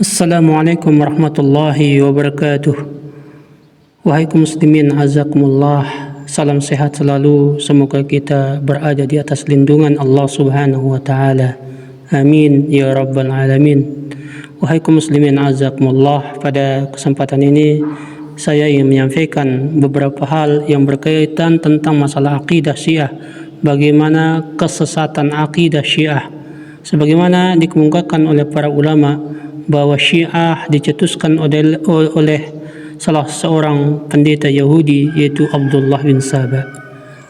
Assalamualaikum warahmatullahi wabarakatuh. Wahai kaum muslimin azakumullah, salam sehat selalu. Semoga kita berada di atas lindungan Allah Subhanahu wa taala. Amin ya rabbal alamin. Wahai kaum muslimin azakumullah, pada kesempatan ini saya ingin menyampaikan beberapa hal yang berkaitan tentang masalah akidah Syiah. Bagaimana kesesatan akidah Syiah, sebagaimana dikemukakan oleh para ulama bahwa Syiah dicetuskan oleh salah seorang pendeta Yahudi, yaitu Abdullah bin Saba.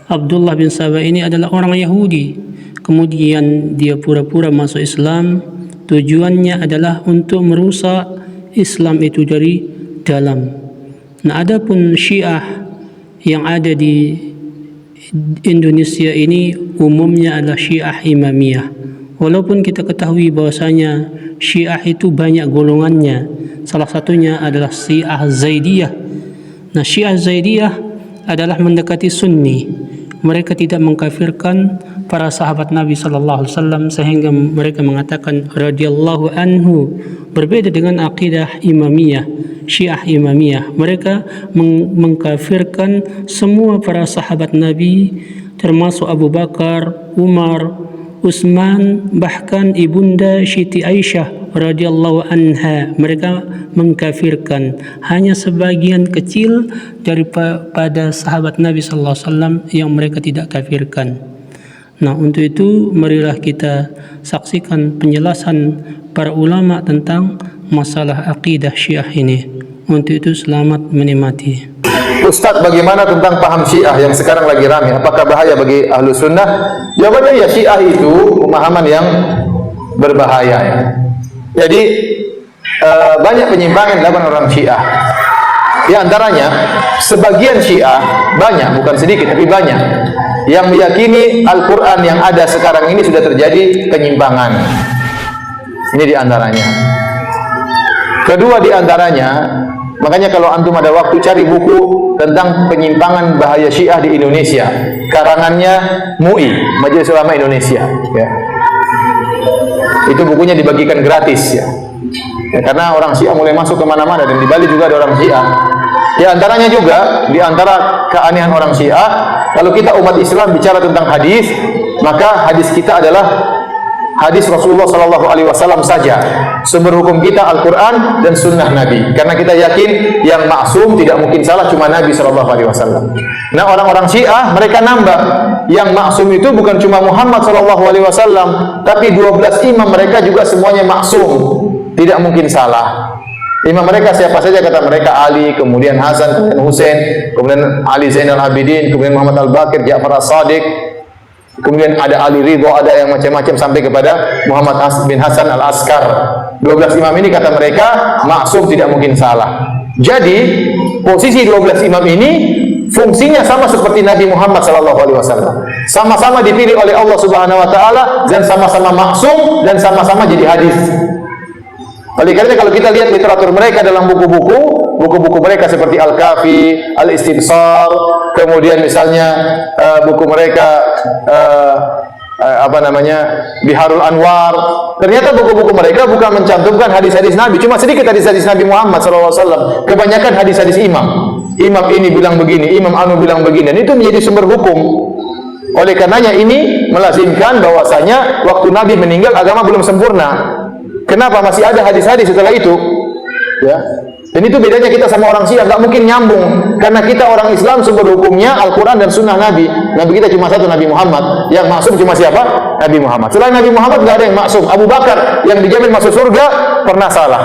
Abdullah bin Saba ini adalah orang Yahudi, kemudian dia pura-pura masuk Islam. Tujuannya adalah untuk merusak Islam itu dari dalam. Nah, adapun Syiah yang ada di Indonesia ini umumnya adalah Syiah Imamiyah. Walaupun kita ketahui bahwasanya Syiah itu banyak golongannya, salah satunya adalah Syiah Zaidiyah. Nah, Syiah Zaidiyah adalah mendekati Sunni. Mereka tidak mengkafirkan para sahabat Nabi sallallahu alaihi wasallam sehingga mereka mengatakan radhiyallahu anhu. Berbeda dengan akidah Imamiyah, Syiah Imamiyah. Mereka mengkafirkan semua para sahabat Nabi, termasuk Abu Bakar, Umar, Utsman, bahkan ibunda Siti Aisyah radhiyallahu anha. Mereka mengkafirkan hanya sebagian kecil daripada sahabat Nabi sallallahu alaihi wasallam yang mereka tidak kafirkan. Nah, untuk itu marilah kita saksikan penjelasan para ulama tentang masalah akidah Syiah ini. Untuk itu selamat menikmati. Ustadz, bagaimana tentang paham Syiah yang sekarang lagi ramai? Apakah bahaya bagi ahlu sunnah? Jawabannya ya, Syiah itu pemahaman yang berbahaya ya. Jadi banyak penyimpangan dalam orang Syiah. Di antaranya sebagian Syiah, banyak, bukan sedikit tapi banyak, yang meyakini Al-Quran yang ada sekarang ini sudah terjadi penyimpangan. Ini di antaranya. Kedua di antaranya, makanya kalau antum ada waktu cari buku tentang penyimpangan bahaya Syiah di Indonesia, karangannya MUI, Majelis Ulama Indonesia ya. Itu bukunya dibagikan gratis ya. Karena orang Syiah mulai masuk kemana-mana, dan di Bali juga ada orang Syiah. Di antaranya juga, di antara keanehan orang Syiah, kalau kita umat Islam bicara tentang hadis, maka hadis kita adalah hadis Rasulullah Sallallahu Alaihi Wasallam saja. Sumber hukum kita Al-Quran dan Sunnah Nabi. Karena kita yakin yang maksum tidak mungkin salah, cuma Nabi Sallallahu Alaihi Wasallam. Nah, orang-orang Syiah mereka nambah, yang maksum itu bukan cuma Muhammad Sallallahu Alaihi Wasallam, tapi 12 imam mereka juga semuanya maksum, tidak mungkin salah. Imam mereka siapa saja kata mereka? Ali, kemudian Hasan, kemudian Husain, kemudian Ali Zainal Abidin, kemudian Muhammad Al-Baqir, Ja'far As-Sadiq, kemudian ada Ali Ridho, ada yang macam-macam sampai kepada Muhammad bin Hasan Al-Askar. 12 imam ini kata mereka maksum, tidak mungkin salah. Jadi posisi 12 imam ini fungsinya sama seperti Nabi Muhammad SAW. Sama-sama dipilih oleh Allah Subhanahu Wa Taala dan sama-sama maksum dan sama-sama jadi hadis. Oleh karena kalau kita lihat literatur mereka dalam buku-buku mereka seperti Al-Kafi, Al-Istibsar, kemudian misalnya buku mereka Biharul Anwar. Ternyata buku-buku mereka bukan mencantumkan hadis-hadis Nabi, cuma sedikit hadis-hadis Nabi Muhammad SAW. Kebanyakan hadis-hadis imam. Imam ini bilang begini, Imam Anu bilang begini, dan itu menjadi sumber hukum. Oleh karenanya ini melazimkan bahwasanya waktu Nabi meninggal agama belum sempurna. Kenapa masih ada hadis-hadis setelah itu? Ya. Dan itu bedanya kita sama orang Syiah, nggak mungkin nyambung. Karena kita orang Islam sumber hukumnya Al-Quran dan Sunnah Nabi. Nabi kita cuma satu, Nabi Muhammad. Yang maksum cuma siapa? Nabi Muhammad. Selain Nabi Muhammad nggak ada yang maksum. Abu Bakar yang dijamin masuk surga pernah salah.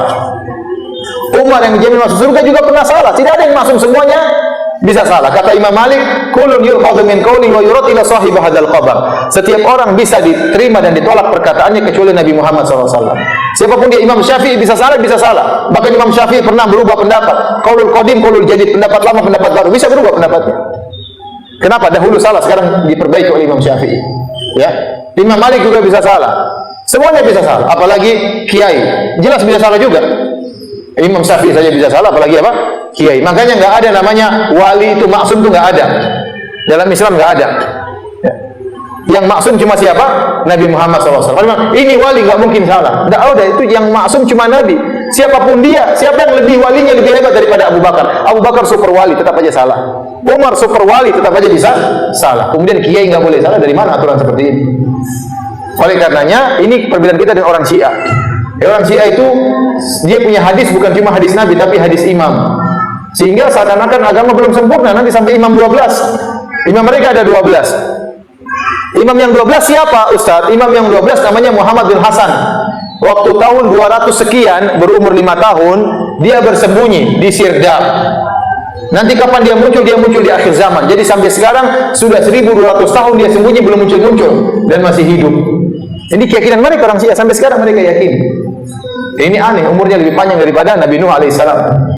Umar yang dijamin masuk surga juga pernah salah. Tidak ada yang maksum, semuanya bisa salah. Kata Imam Malik, kullun yu'khadhu min qawli wa yurad ila sahib hadzal qabr. Setiap orang bisa diterima dan ditolak perkataannya kecuali Nabi Muhammad SAW. Siapapun dia, Imam Syafi'i bisa salah, bisa salah. Bahkan Imam Syafi'i pernah berubah pendapat. Qaulul qadim, qaulul jadid, pendapat lama, pendapat baru, bisa berubah pendapatnya. Kenapa? Dahulu salah, sekarang diperbaiki oleh Imam Syafi'i. Ya. Imam Malik juga bisa salah. Semuanya bisa salah, apalagi kiai. Jelas bisa salah juga. Imam Syafi'i saja bisa salah, apalagi apa? Kiai. Makanya nggak ada namanya wali itu maksum, itu nggak ada. Dalam Islam nggak ada. Ya. Yang maksum cuma siapa? Nabi Muhammad SAW. Ini wali nggak mungkin salah. Nggak ada, itu yang maksum cuma Nabi. Siapapun dia, siapa yang lebih walinya lebih hebat daripada Abu Bakar? Abu Bakar super wali, tetap aja salah. Umar super wali, tetap aja bisa salah. Kemudian kiai nggak boleh salah, dari mana aturan seperti ini? Oleh karenanya, ini perbedaan kita dengan orang Syiah. Orang Syiah itu dia punya hadis bukan cuma hadis Nabi, tapi hadis imam. Sehingga seakan-akan agama belum sempurna, nanti sampai imam 12. Imam mereka ada 12. Imam yang 12 siapa Ustaz? Imam yang 12 namanya Muhammad bin Hasan. Waktu tahun 200 sekian, berumur 5 tahun, dia bersembunyi di Sirdab. Nanti kapan dia muncul? Dia muncul di akhir zaman. Jadi sampai sekarang sudah 1200 tahun dia sembunyi, belum muncul-muncul dan masih hidup. Ini keyakinan mereka orang Syiah, sampai sekarang mereka yakin. Ini aneh, umurnya lebih panjang daripada Nabi Nuh alaihissalam.